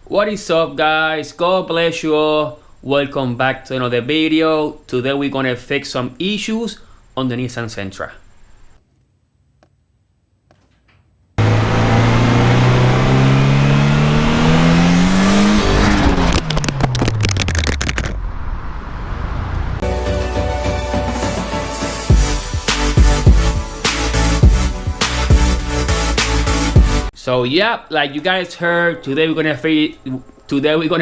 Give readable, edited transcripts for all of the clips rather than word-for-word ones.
What is up, guys? God bless you all. Welcome back to another video. Today we're gonna fix some issues on the Nissan Sentra. So yeah, like you guys heard, today we're gonna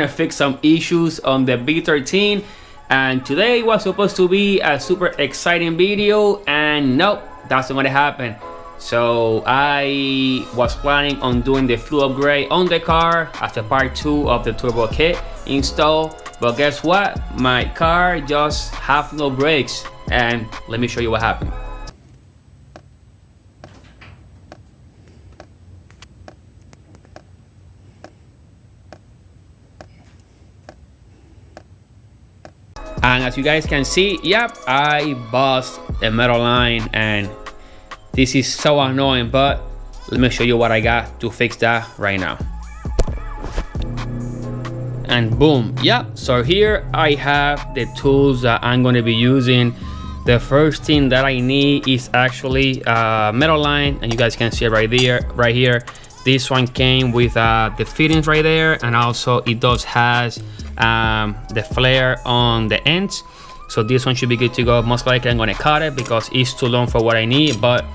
fix some issues on the B13, and today was supposed to be a super exciting video, and nope, that's not gonna happen. So I was planning on doing the fuel upgrade on the car as a part 2 of the turbo kit install, but guess what? My car just have no brakes, and let me show you what happened. And as you guys can see, yep, I bust a metal line, and this is so annoying, but let me show you what I got to fix that right now. And boom, yep, so here I have the tools that I'm going to be using. The first thing that I need is actually a metal line, and you guys can see it right here. This one came with the fittings right there, and also it does has the flare on the ends, so this one should be good to go. Most likely I'm gonna cut it because it's too long for what I need, but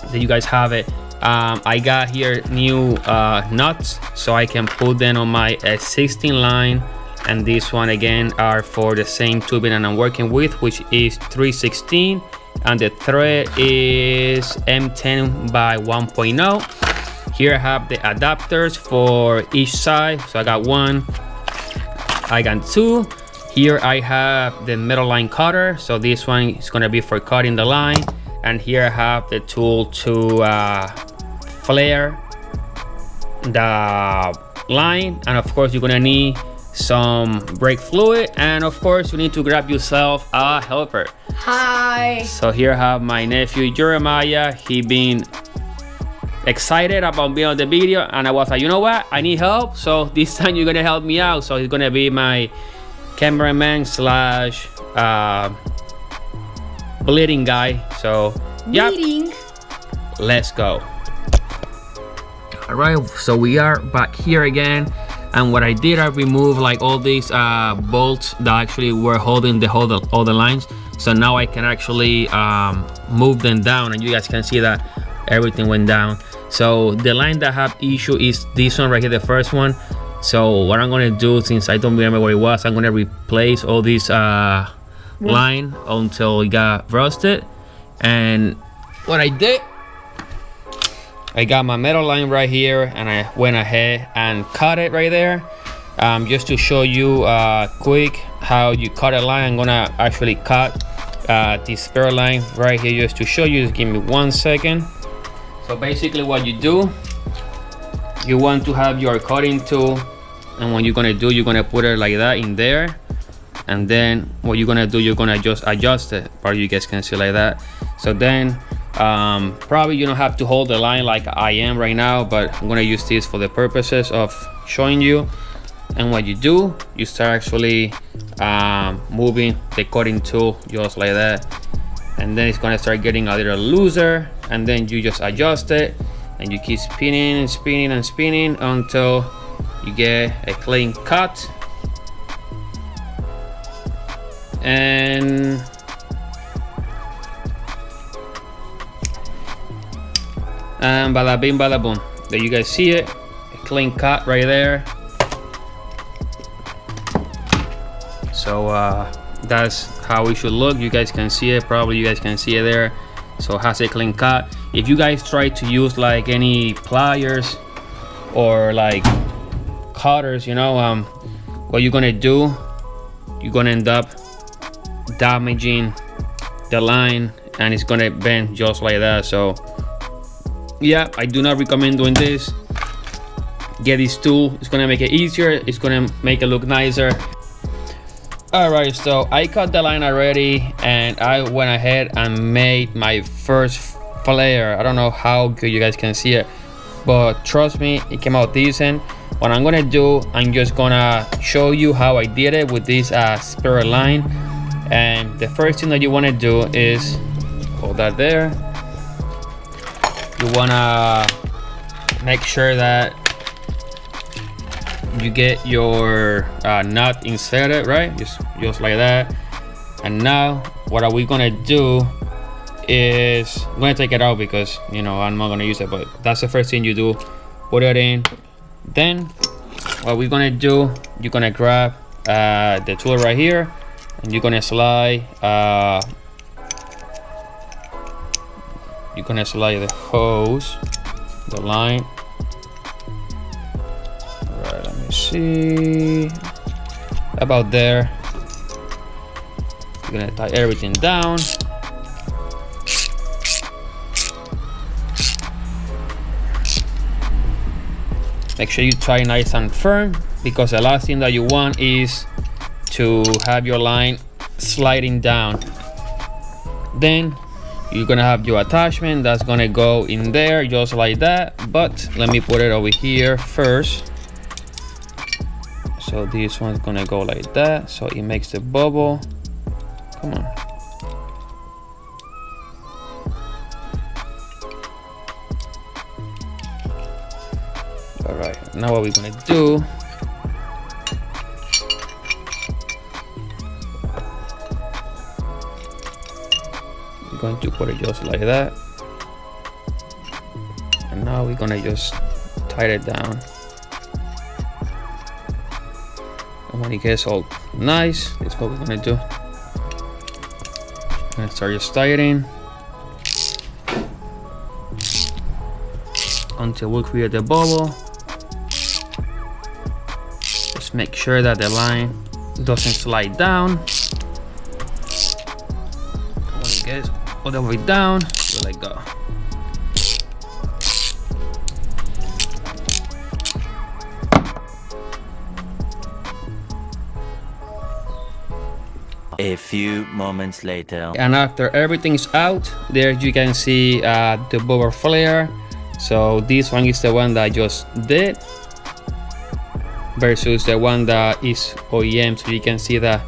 there you guys have it. I got here new nuts so I can put them on my 16 line, and this one again are for the same tubing that I'm working with, which is 316, and the thread is M10 by 1.0. Here I have the adapters for each side, so I got one, I got two. Here I have the metal line cutter, so this one is going to be for cutting the line, and here I have the tool to flare the line, and of course you're going to need some brake fluid, and of course you need to grab yourself a helper. Hi. So here I have my nephew Jeremiah. He been excited about being on the video, and I was like, you know what, I need help, so this time you're gonna help me out. So he's gonna be my cameraman slash bleeding guy. So yeah, let's go. All right, so we are back here again, and what I did, I removed like all these bolts that actually were holding all the lines, so now I can actually move them down, and you guys can see that everything went down. So the line that have issue is this one right here, the first one. So what I'm gonna do, since I don't remember where it was, I'm gonna replace all these line until it got rusted. And what I did, I got my metal line right here, and I went ahead and cut it right there. Just to show you quick how you cut a line, I'm gonna actually cut this spare line right here just to show you. Just give me 1 second. So basically what you do, you want to have your cutting tool, and what you're gonna do, you're gonna put it like that in there, and then what you're gonna do, you're gonna just adjust it. Probably you guys can see like that. So then probably you don't have to hold the line like I am right now, but I'm gonna use this for the purposes of showing you. And what you do, you start actually moving the cutting tool just like that, and then it's gonna start getting a little looser, and then you just adjust it, and you keep spinning and spinning and spinning until you get a clean cut. And bada bing bada boom, there you guys see it, a clean cut right there. So that's how it should look. You guys can see it, probably you guys can see it there. So it has a clean cut. If you guys try to use like any pliers or like cutters, you know, what you're gonna do, you're gonna end up damaging the line, and it's gonna bend just like that. So yeah, I do not recommend doing this. Get this tool, it's gonna make it easier, it's gonna make it look nicer. All right, so I cut the line already, and I went ahead and made my first flare. I don't know how good you guys can see it, but trust me, it came out decent. what I'm gonna do, I'm just gonna show you how I did it with this spiral line. And the first thing that you want to do is hold that there. You want to make sure that you get your nut inserted, right? Just like that. And now what are we gonna do is I'm gonna take it out because, you know, I'm not gonna use it, but that's the first thing you do. Put it in. Then what we're gonna do, you're gonna grab the tool right here, and you're gonna slide the hose, the line. All right, let me see, about there. You're gonna tie everything down. Make sure you tie nice and firm, because the last thing that you want is to have your line sliding down. Then you're gonna have your attachment that's gonna go in there just like that, but let me put it over here first. So this one's gonna go like that, so it makes the bubble. Come on. All right, now what we're gonna do, we're going to put it just like that, and now we're gonna just tie it down. And when it gets all nice, that's what we're gonna do. I'm gonna start just tightening until we create the bubble. Just make sure that the line doesn't slide down. When it gets all the way down, you let go. A few moments later. And after everything's out, there you can see the bubble flare. So this one is the one that I just did versus the one that is OEM. So you can see that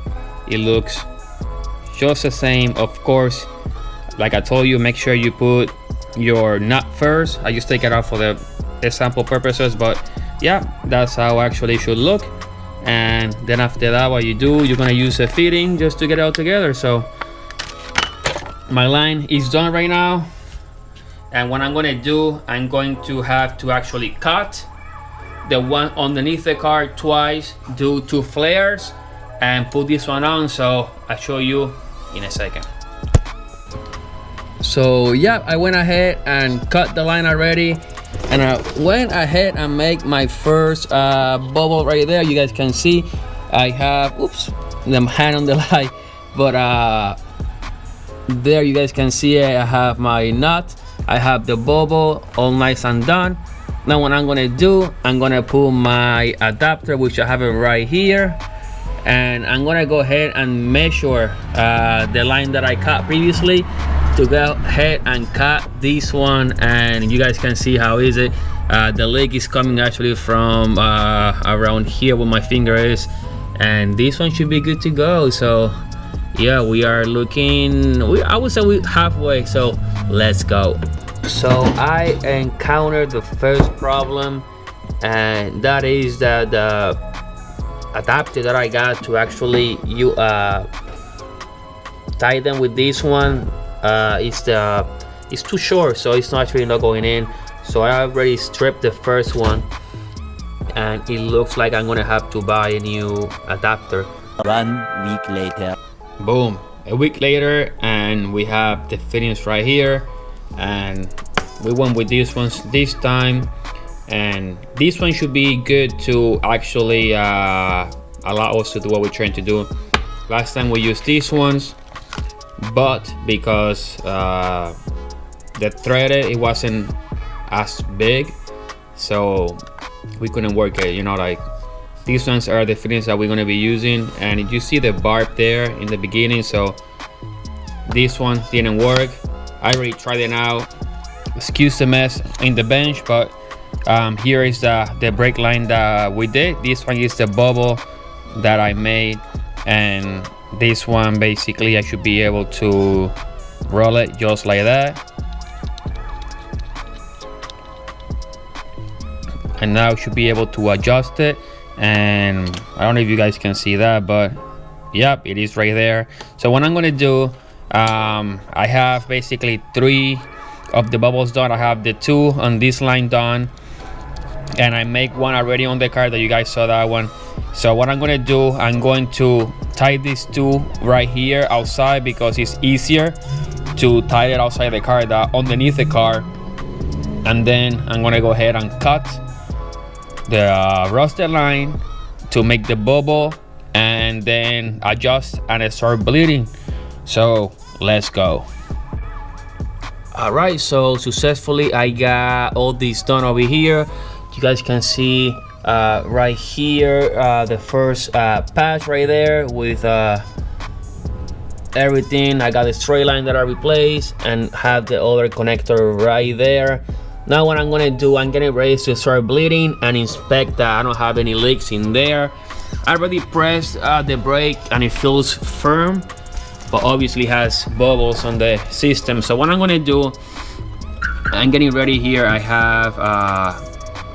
it looks just the same. Of course, like I told you, make sure you put your nut first. I just take it out for the sample purposes, but yeah, that's how actually it should look. And then after that, what you do, you're gonna use a fitting just to get it all together. So my line is done right now, and what I'm gonna do, I'm going to have to actually cut the one underneath the car twice, do 2 flares, and put this one on. So I'll show you in a second. So yeah, I went ahead and cut the line already, and I went ahead and make my first bubble right there. You guys can see I have, oops, the hand on the light, but there you guys can see it. I have my nut, I have the bubble all nice and done. Now what I'm gonna do, I'm gonna pull my adapter, which I have it right here, and I'm gonna go ahead and measure the line that I cut previously to go ahead and cut this one. And you guys can see how is it. The leg is coming actually from around here where my finger is, and this one should be good to go. So yeah, we are looking, I would say we're halfway, so let's go. So I encountered the first problem, and that is that the adapter that I got to actually tie them with this one, it's too short, so it's not actually not going in. So I already stripped the first one, and it looks like I'm gonna have to buy a new adapter. 1 week later. Boom, a week later, and we have the fittings right here, and we went with these ones this time, and this one should be good to actually allow us to do what we're trying to do. Last time we used these ones, but because the threaded, it wasn't as big, so we couldn't work it, you know, like these ones are the fittings that we're going to be using. And you see the barb there in the beginning, so this one didn't work. I already tried it out. Excuse the mess in the bench, but Here is the brake line that we did. This one is the bubble that I made, and this one basically I should be able to roll it just like that. And now I should be able to adjust it, and I don't know if you guys can see that, but yep, it is right there. So what I'm gonna do, I have basically 3 of the bubbles done. I have the 2 on this line done, and I make one already on the car that you guys saw that one. So what I'm gonna do, I'm going to tie these 2 right here outside because it's easier to tie it outside the car than underneath the car. And then I'm gonna go ahead and cut the rusted line to make the bubble, and then adjust and start bleeding. So let's go. All right, so successfully I got all this done over here. You guys can see right here the first patch right there with everything. I got the straight line that I replaced and have the other connector right there. Now what I'm gonna do, I'm getting ready to start bleeding and inspect that I don't have any leaks in there. I already pressed the brake and it feels firm, but obviously has bubbles on the system. So what I'm gonna do, I'm getting ready here. I have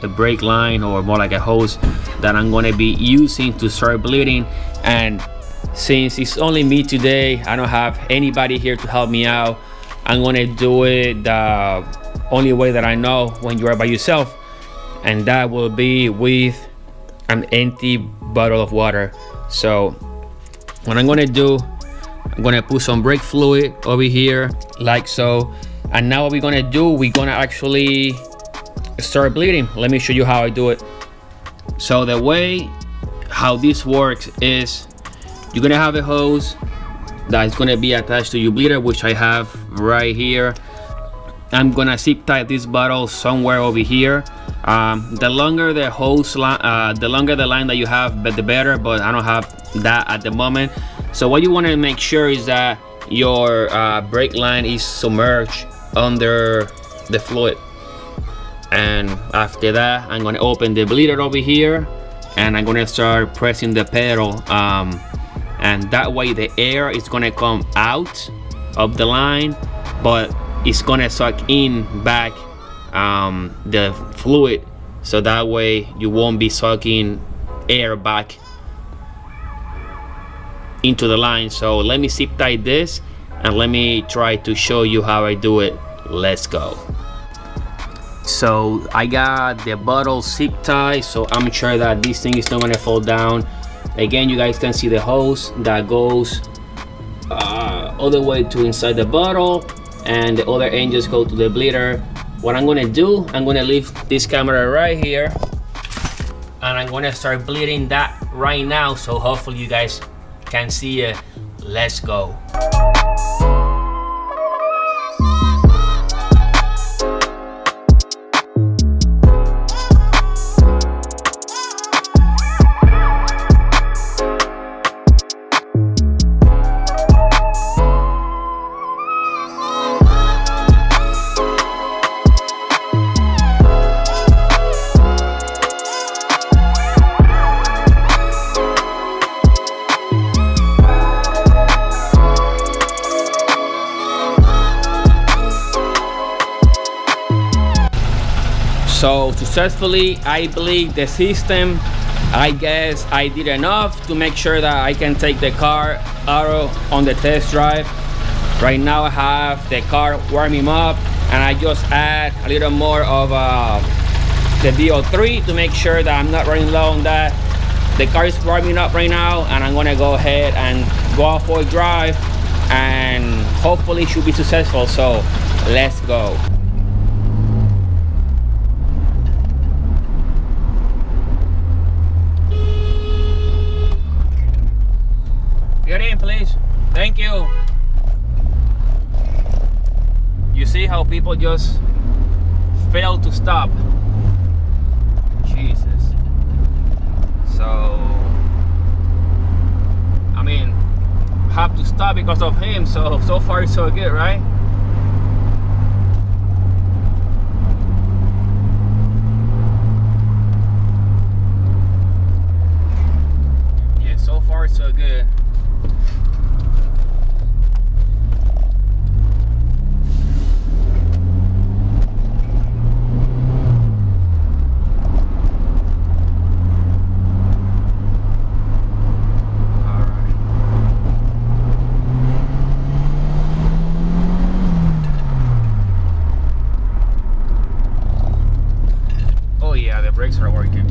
the brake line, or more like a hose, that I'm gonna be using to start bleeding. And since it's only me today, I don't have anybody here to help me out, I'm gonna do it the only way that I know when you are by yourself, and that will be with an empty bottle of water. So what I'm gonna do, I'm gonna put some brake fluid over here like so, and now what we're gonna do, we're gonna actually start bleeding. Let me show you how I do it. So the way how this works is you're gonna have a hose that is gonna be attached to your bleeder, which I have right here. I'm gonna zip tie this bottle somewhere over here. The longer the hose line, the longer the line that you have, but the better, but I don't have that at the moment. So what you want to make sure is that your brake line is submerged under the fluid. And after that, I'm gonna open the bleeder over here, and I'm gonna start pressing the pedal, and that way the air is gonna come out of the line, but it's gonna suck in back the fluid, so that way you won't be sucking air back into the line. So let me zip tie this and let me try to show you how I do it. Let's go. So I got the bottle zip tie, so I'm sure that this thing is not gonna fall down. Again, you guys can see the hose that goes all the way to inside the bottle, and the other end just go to the bleeder. What I'm gonna do, I'm gonna leave this camera right here, and I'm gonna start bleeding that right now, so hopefully you guys can see it. Let's go. So successfully I bleed the system. I guess I did enough to make sure that I can take the car out on the test drive. Right now I have the car warming up, and I just add a little more of the DO3 to make sure that I'm not running low on that. The car is warming up right now, and I'm gonna go ahead and go out for a drive, and hopefully it should be successful. So let's go. Get in, please. Thank you. You see how people just fail to stop. Jesus. So, I mean, have to stop because of him. So far it's so good, right? far so good. Oh yeah, the brakes are working.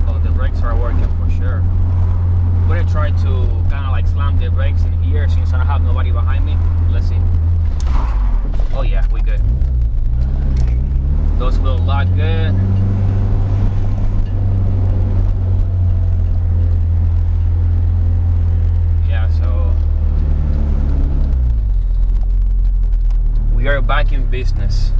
Oh, the brakes are working for sure. I'm gonna try to kind of like slam the brakes in here since I don't have nobody behind me. Let's see. Oh yeah, we good. Those will lock good. Yeah, so we are back in business.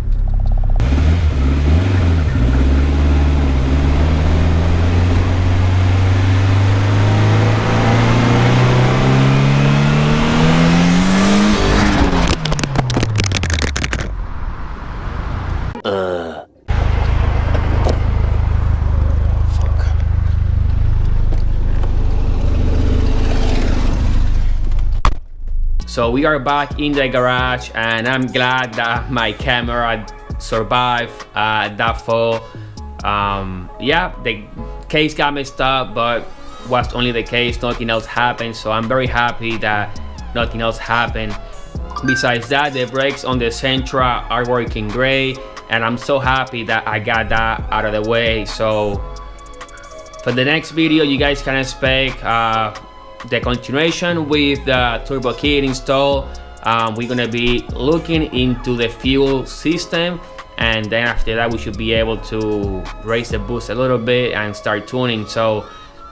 So we are back in the garage, and I'm glad that my camera survived that fall. Yeah, the case got messed up, but was only the case, nothing else happened. So I'm very happy that nothing else happened. Besides that, the brakes on the Sentra are working great, and I'm so happy that I got that out of the way. So for the next video, you guys can expect the continuation with the turbo kit install. We're gonna be looking into the fuel system, and then after that we should be able to raise the boost a little bit and start tuning. So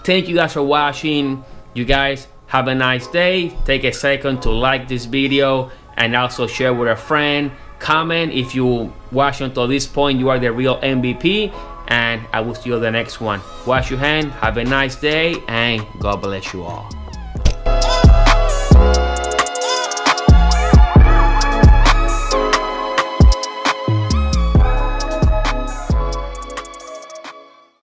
thank you guys for watching. You guys have a nice day. Take a second to like this video and also share with a friend. Comment if you watch until this point, you are the real MVP, and I will see you on the next one. Wash your hand, have a nice day, and God bless you all.